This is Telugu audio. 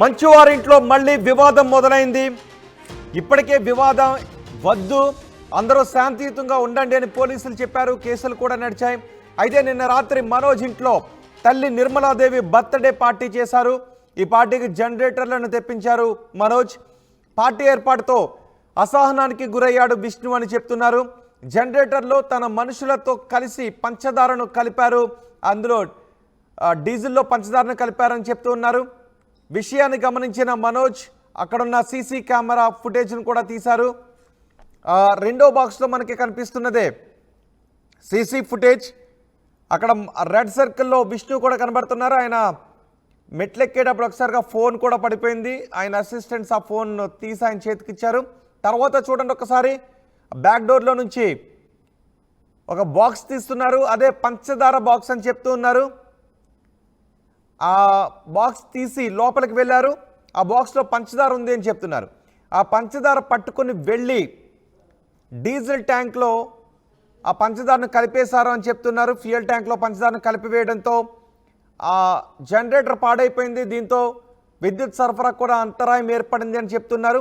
మంచువారింట్లో మళ్ళీ వివాదం మొదలైంది. ఇప్పటికే వివాదం వద్దు, అందరూ శాంతియుతంగా ఉండండి అని పోలీసులు చెప్పారు. కేసులు కూడా నడిచాయి. అయితే నిన్న రాత్రి మనోజ్ ఇంట్లో తల్లి నిర్మలాదేవి బర్త్డే పార్టీ చేశారు. ఈ పార్టీకి జనరేటర్లను తెప్పించారు మనోజ్. పార్టీ ఏర్పాటుతో అసహనానికి గురయ్యాడు విష్ణు అని చెప్తున్నారు. జనరేటర్లో తన మనుషులతో కలిసి పంచదారను కలిపారు, అందులో డీజిల్లో పంచదారను కలిపారని చెప్తూ ఉన్నారు. విషయాన్ని గమనించిన మనోజ్ అక్కడున్న సీసీ కెమెరా ఫుటేజ్ను కూడా తీశారు. రెండో బాక్స్లో మనకి కనిపిస్తున్నదే సీసీ ఫుటేజ్. అక్కడ రెడ్ సర్కిల్లో విష్ణు కూడా కనబడుతున్నారు. ఆయన మెట్లెక్కేటప్పుడు ఒకసారిగా ఫోన్ కూడా పడిపోయింది. ఆయన అసిస్టెంట్స్ ఆ ఫోన్ తీసి ఆయన చేతికిచ్చారు. తర్వాత చూడండి ఒకసారి, బ్యాక్ డోర్లో నుంచి ఒక బాక్స్ తీస్తున్నారు. అదే పంచదార బాక్స్ అని చెప్తూ ఉన్నారు. ఆ బాక్స్ తీసి లోపలికి వెళ్ళారు. ఆ బాక్స్లో పంచదార ఉంది అని చెప్తున్నారు. ఆ పంచదార పట్టుకొని వెళ్ళి డీజిల్ ట్యాంక్లో ఆ పంచదారను కలిపేశారు అని చెప్తున్నారు. ఫ్యూయల్ ట్యాంక్లో పంచదారను కలిపివేయడంతో ఆ జనరేటర్ పాడైపోయింది. దీంతో విద్యుత్ సరఫరా కూడా అంతరాయం ఏర్పడింది అని చెప్తున్నారు.